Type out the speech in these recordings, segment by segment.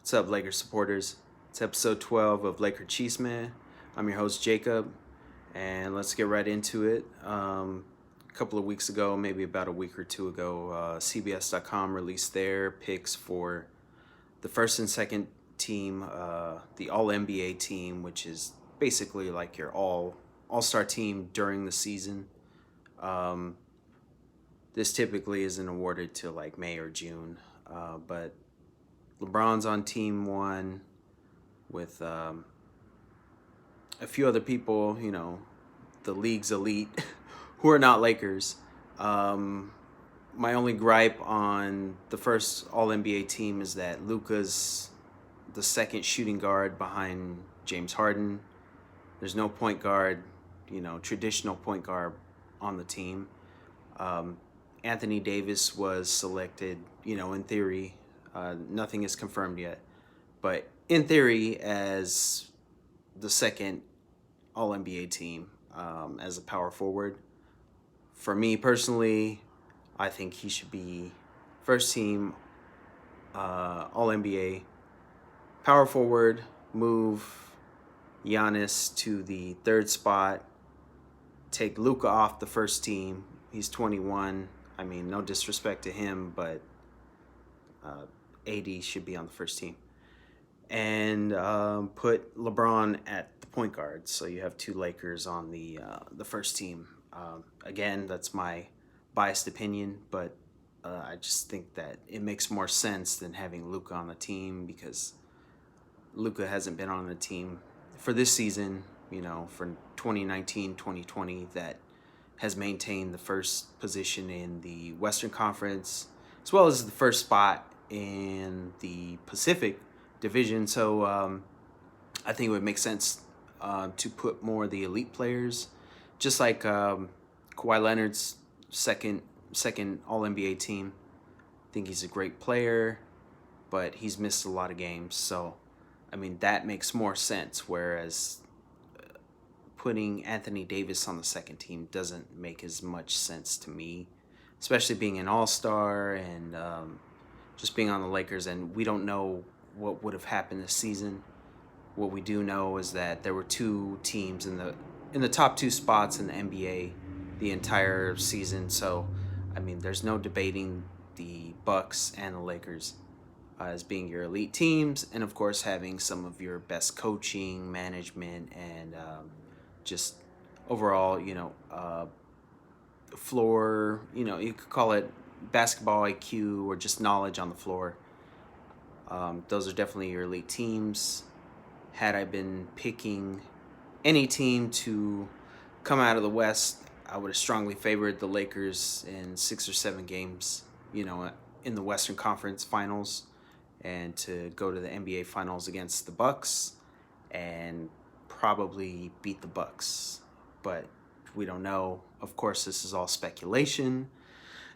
What's up, Lakers supporters? It's episode 12 of Laker Chisme. I'm your host, Jacob, and let's get right into it. A couple of weeks ago, maybe about a week or two ago, CBS.com released their picks for the first and second team, the All NBA team, which is basically like your all-star team during the season. Um, this typically isn't awarded till like May or June, but LeBron's on team one with a few other people, the league's elite, who are not Lakers. Um, my only gripe on the first All NBA team is that Luka's the second shooting guard behind James Harden. There's no point guard, traditional point guard on the team. Um, Anthony Davis was selected, in theory. Nothing is confirmed yet. But in theory, as the second All NBA team, as a power forward. For me personally, I think he should be first team All NBA power forward, move Giannis to the third spot, take Luka off the first team. He's 21. I mean, no disrespect to him, but AD should be on the first team. And put LeBron at the point guard. So you have two Lakers on the first team. Again, that's my biased opinion, but I just think that it makes more sense than having Luka on the team because Luka hasn't been on the team for this season, for 2019-2020 that has maintained the first position in the Western Conference as well as the first spot in the Pacific Division. So I think it would make sense to put more of the elite players, just like Kawhi Leonard's second All NBA team. I think he's a great player, but he's missed a lot of games. So, I mean, that makes more sense. Whereas putting Anthony Davis on the second team doesn't make as much sense to me, especially being an All-Star and just being on the Lakers. And we don't know what would have happened this season. What we do know is that there were two teams in the top two spots in the NBA the entire season. So, I mean, there's no debating the Bucks and the Lakers as being your elite teams, and of course having some of your best coaching, management, and just overall, floor. You could call it basketball IQ or just knowledge on the floor. Those are definitely your elite teams. Had I been picking any team to come out of the West, I would have strongly favored the Lakers in 6 or 7 games, in the Western Conference Finals, and to go to the NBA Finals against the Bucks and probably beat the Bucks. But we don't know. Of course, this is all speculation.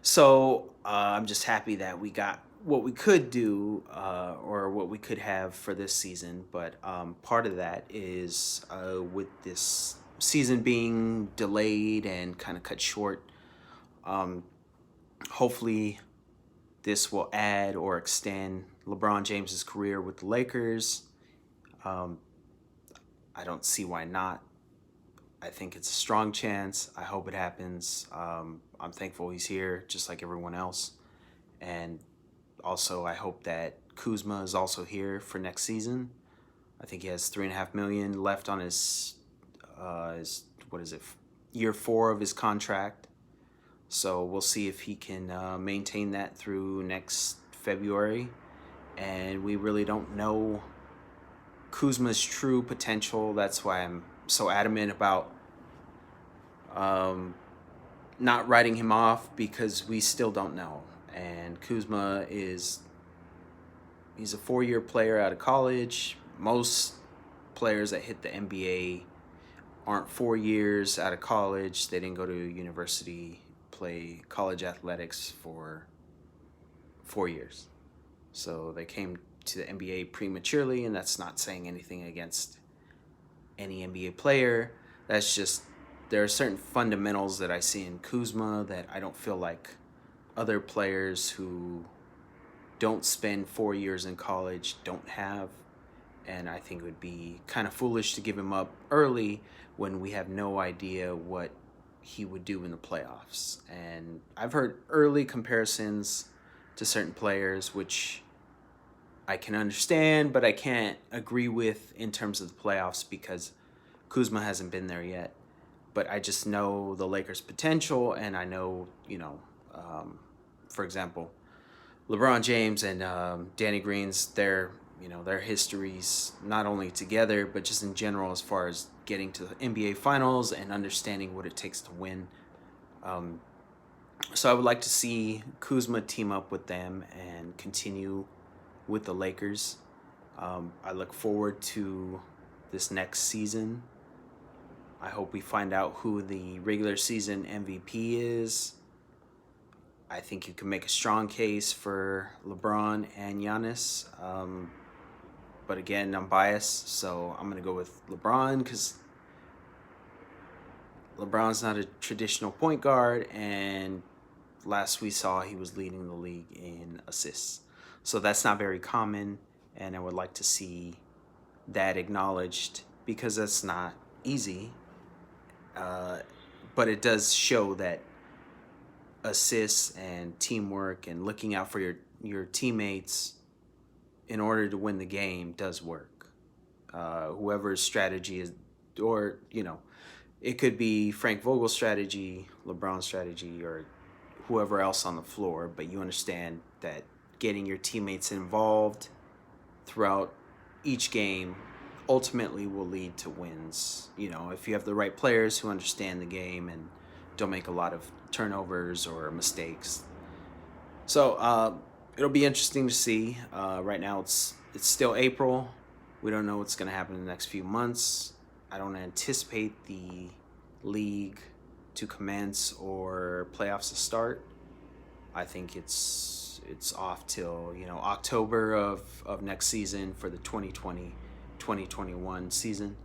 So I'm just happy that we got what we could do or what we could have for this season. But part of that is with this season being delayed and kind of cut short, hopefully this will add or extend LeBron James's career with the Lakers. I don't see why not. I think it's a strong chance. I hope it happens. I'm thankful he's here, just like everyone else. And also, I hope that Kuzma is also here for next season. I think he has $3.5 million left on his what is it, year 4 of his contract. So we'll see if he can maintain that through next February. And we really don't know Kuzma's true potential. That's why I'm so adamant about not writing him off, because we still don't know. And Kuzma he's a 4-year player out of college. Most players that hit the NBA aren't 4 years out of college. They didn't go to university, play college athletics for 4 years. So they came to the NBA prematurely, and that's not saying anything against any NBA player. That's just, there are certain fundamentals that I see in Kuzma that I don't feel like other players who don't spend 4 years in college, don't have. And I think it would be kind of foolish to give him up early when we have no idea what he would do in the playoffs. And I've heard early comparisons to certain players, which I can understand, but I can't agree with in terms of the playoffs because Kuzma hasn't been there yet. But I just know the Lakers' potential, and I know, for example, LeBron James and Danny Green's their histories not only together but just in general as far as getting to the NBA Finals and understanding what it takes to win. So I would like to see Kuzma team up with them and continue with the Lakers. I look forward to this next season. I hope we find out who the regular season MVP is. I think you can make a strong case for LeBron and Giannis. But again, I'm biased, so I'm going to go with LeBron because LeBron's not a traditional point guard, and last we saw, he was leading the league in assists. So that's not very common, and I would like to see that acknowledged because that's not easy. But it does show that assists and teamwork and looking out for your teammates in order to win the game does work. Whoever's strategy is, or it could be Frank Vogel's strategy, LeBron's strategy, or whoever else on the floor, but you understand that getting your teammates involved throughout each game ultimately will lead to wins. If you have the right players who understand the game and don't make a lot of turnovers or mistakes. So it'll be interesting to see. Right now it's still April. We don't know what's going to happen in the next few months. I don't anticipate the league to commence or playoffs to start. I think it's off till October of next season for the 2020-2021 season.